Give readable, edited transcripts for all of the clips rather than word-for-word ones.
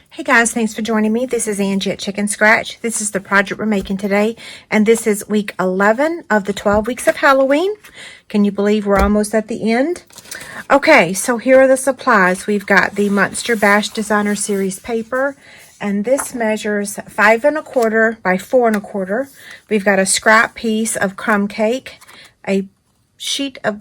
Hey guys, thanks for joining me. This is Angie at Chicken Scratch. This is the project we're making today, and this is week 11 of the 12 weeks of Halloween. Can you believe we're almost at the end? Okay, so here are the supplies. We've got the Munster Bash Designer Series paper, and this measures 5 1/4 by 4 1/4. We've got a scrap piece of crumb cake, a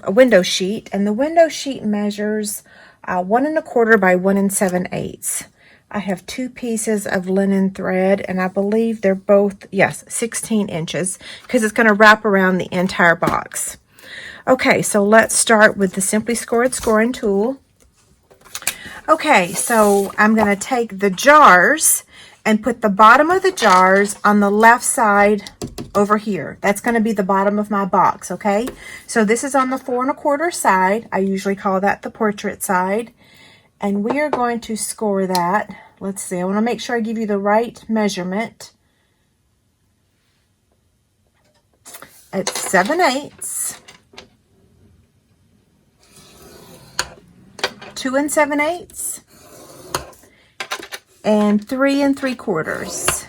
window sheet, and the window sheet measures 1 1/4 by 1 7/8. I have 2 pieces of linen thread, and I believe they're both, yes, 16 inches, because it's going to wrap around the entire box. Okay, so let's start with the Simply Scored scoring tool. Okay, so I'm going to take the jars and put the bottom of the jars on the left side over here. That's going to be the bottom of my box, okay? So this is on the 4 1/4 side. I usually call that the portrait side. And we are going to score that. Let's see, I want to make sure I give you the right measurement. It's 7/8, 2 7/8, and 3 3/4.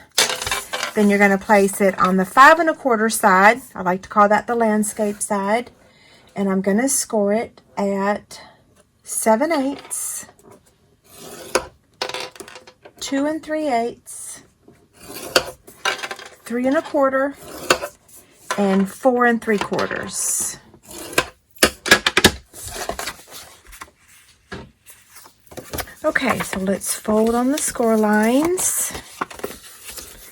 Then you're going to place it on the 5 1/4 side. I like to call that the landscape side. And I'm going to score it at 7/8, 2 3/8, 3 1/4, and 4 3/4. Okay, so let's fold on the score lines.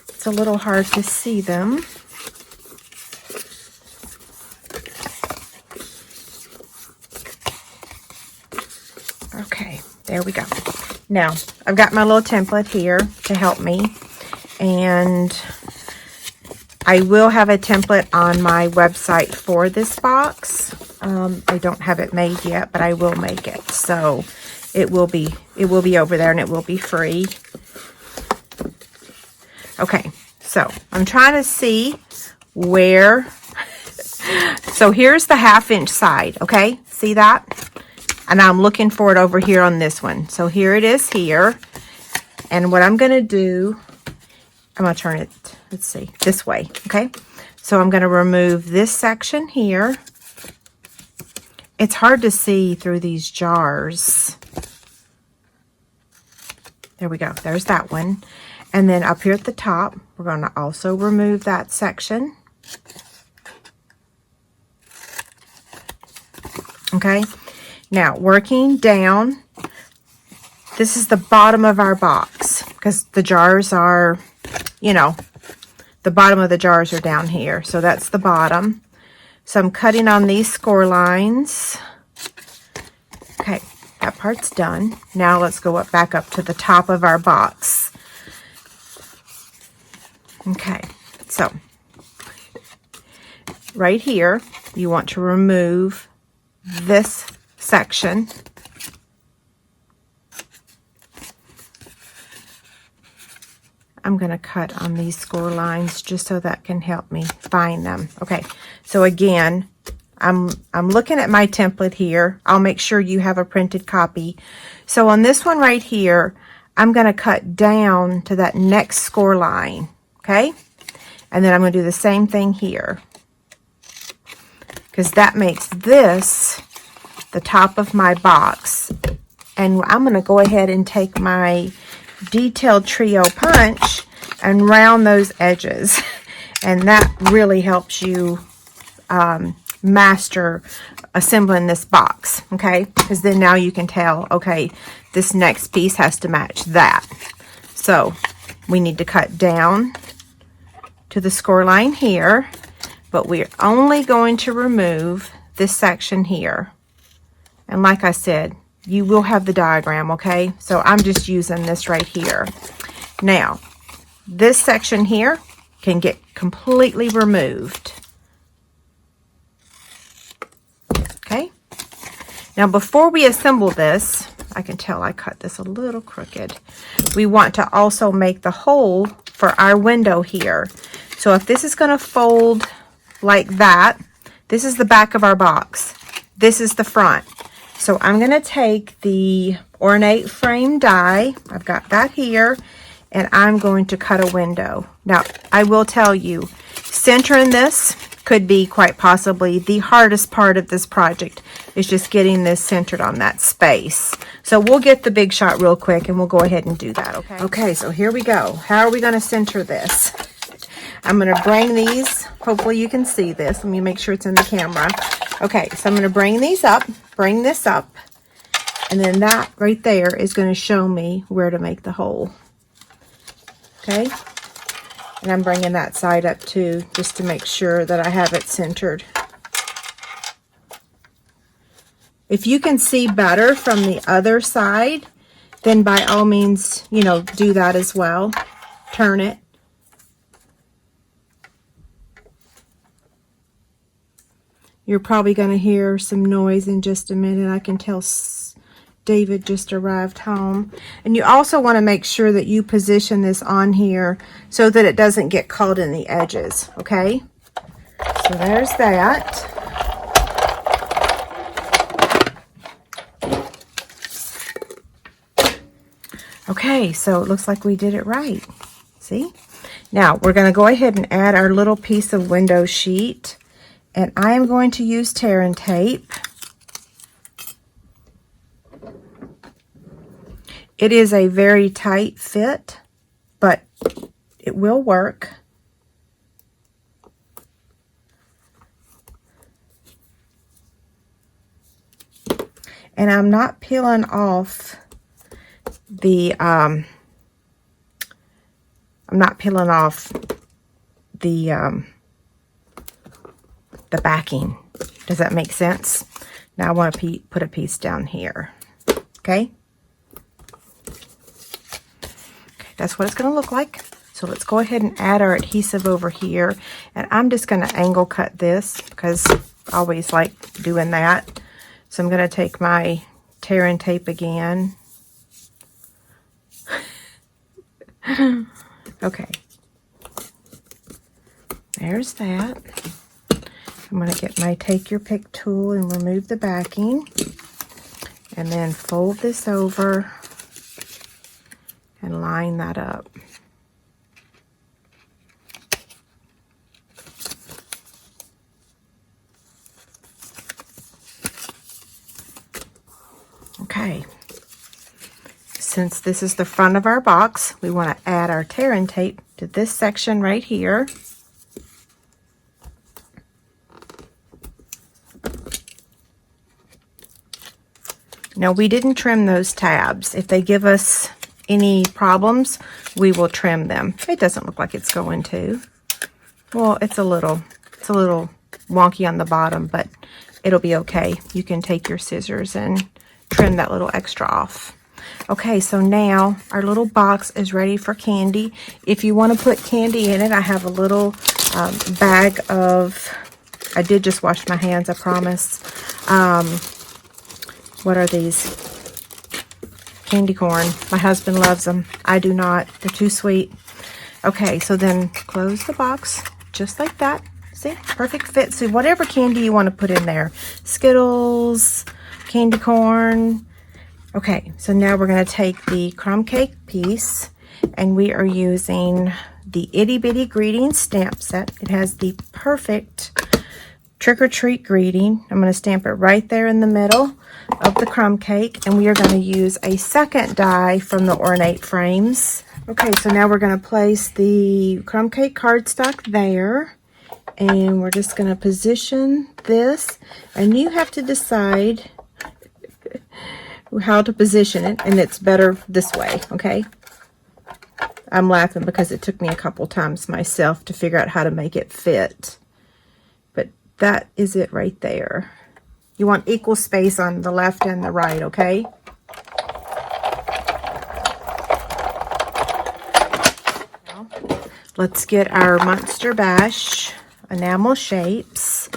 It's a little hard to see them. Okay, there we go. Now, I've got my little template here to help me, and I will have a template on my website for this box. I don't have it made yet, but I will make it. So it will be over there, and it will be free. Okay, so I'm trying to see where. So here's the 1/2 inch side, okay? See that? And I'm looking for it over here on this one. So here it is here. And what I'm going to do, I'm going to turn it, let's see, this way, okay? So I'm going to remove this section here. It's hard to see through these jars. There we go. There's that one. And then up here at the top, we're going to also remove that section. Okay? Now, working down, this is the bottom of our box, because the jars are, you know, the bottom of the jars are down here. So that's the bottom. So I'm cutting on these score lines. Okay, that part's done. Now let's go back up to the top of our box. Okay, so right here, you want to remove this section. I'm going to cut on these score lines just so that can help me find them. Okay, so again, I'm looking at my template here. I'll make sure you have a printed copy. So on this one right here, I'm going to cut down to that next score line, okay? And then I'm going to do the same thing here, because that makes this the top of my box. And I'm going to go ahead and take my detailed trio punch and round those edges, and that really helps you master assembling this box, okay? Because then now you can tell, okay, this next piece has to match that. So we need to cut down to the score line here, but we're only going to remove this section here. And like I said, you will have the diagram, okay? So I'm just using this right here. Now, this section here can get completely removed. Okay? Now, before we assemble this, I can tell I cut this a little crooked. We want to also make the hole for our window here. So if this is going to fold like that, this is the back of our box. This is the front. So I'm going to take the ornate frame die, I've got that here, and I'm going to cut a window. Now, I will tell you, centering this could be quite possibly the hardest part of this project, is just getting this centered on that space. So we'll get the big shot real quick and we'll go ahead and do that, okay? Okay, so here we go. How are we going to center this? I'm going to bring these, hopefully you can see this. Let me make sure it's in the camera. Okay, so I'm going to bring these up, bring this up, and then that right there is going to show me where to make the hole. Okay, and I'm bringing that side up too, just to make sure that I have it centered. If you can see better from the other side, then by all means, you know, do that as well. Turn it. You're probably going to hear some noise in just a minute. I can tell David just arrived home. And you also want to make sure that you position this on here so that it doesn't get caught in the edges, okay? So there's that. Okay, so it looks like we did it right. See? Now, we're going to go ahead and add our little piece of window sheet. And I am going to use tear and tape. It is a very tight fit, but it will work. And I'm not peeling off the the backing. Does that make sense? Now I want to put a piece down here. Okay? Okay, that's what it's going to look like. So let's go ahead and add our adhesive over here. And I'm just going to angle cut this because I always like doing that. So I'm going to take my tear and tape again. Okay. There's that. I'm going to get my take your pick tool and remove the backing. And then fold this over and line that up. Okay. Since this is the front of our box, we want to add our tear and tape to this section right here. Now, we didn't trim those tabs. If they give us any problems, we will trim them. It doesn't look like it's going to. Well, it's a little wonky on the bottom, but it'll be okay. You can take your scissors and trim that little extra off. Okay, so now our little box is ready for candy. If you want to put candy in it, I have a little bag of, I did just wash my hands, I promise. What are these? Candy corn. My husband loves them. I do not. They're too sweet. Okay, so then close the box just like that. See? Perfect fit. So whatever candy you want to put in there. Skittles, candy corn. Okay, so now we're going to take the crumb cake piece and we are using the Itty Bitty Greeting stamp set. It has the perfect trick-or-treat greeting. I'm going to stamp it right there in the middle of the crumb cake, and we are going to use a second die from the ornate frames. Okay, so now we're going to place the crumb cake cardstock there, and we're just going to position this, and you have to decide how to position it, and it's better this way, okay? I'm laughing because it took me a couple times myself to figure out how to make it fit. But that is it right there. You want equal space on the left and the right, okay? Now, let's get our Monster Bash enamel shapes.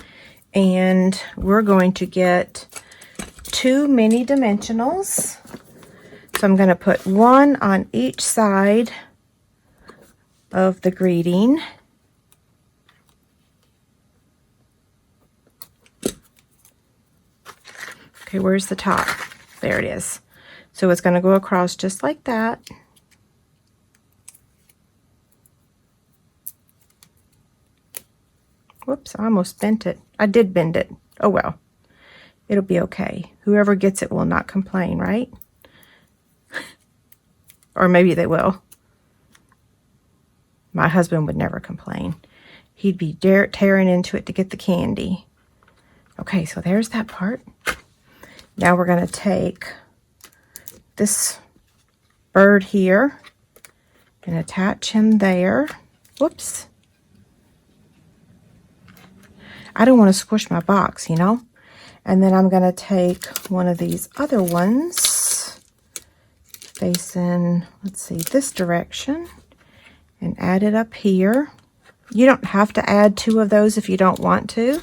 And we're going to get 2 mini dimensionals. So I'm going to put one on each side of the greeting. Okay, where's the top? There it is. So it's going to go across just like that. Whoops, I almost bent it. I did bend it. Oh well, it'll be okay. Whoever gets it will not complain, right? Or maybe they will. My husband would never complain. He'd be tearing into it to get the candy. Okay, so there's that part. Now we're going to take this bird here and attach him there. Whoops. I don't want to squish my box, you know. And then I'm going to take one of these other ones facing, let's see, this direction, and add it up here. You don't have to add 2 of those if you don't want to,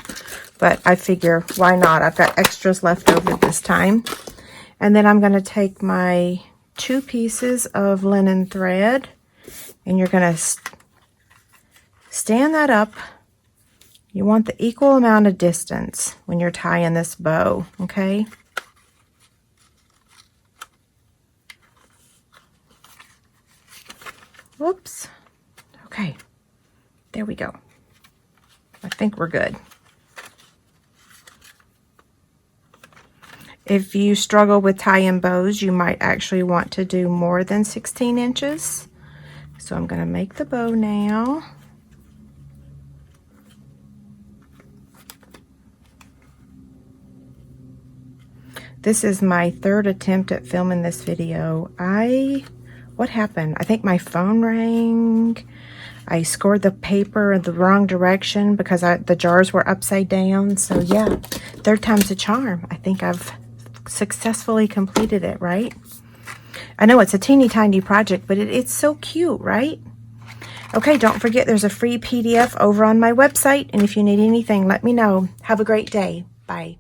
but I figure why not? I've got extras left over this time. And then I'm going to take my 2 pieces of linen thread, and you're going to stand that up. You want the equal amount of distance when you're tying this bow, okay? Whoops. Okay, there we go. I think we're good. If you struggle with tying bows, you might actually want to do more than 16 inches. So I'm going to make the bow now. This is my 3rd attempt at filming this video. What happened? I think my phone rang. I scored the paper in the wrong direction because the jars were upside down. So yeah, 3rd time's a charm. I think I've successfully completed it, right? I know it's a teeny tiny project, but it's so cute, right? Okay, don't forget there's a free PDF over on my website, and if you need anything, let me know. Have a great day. Bye.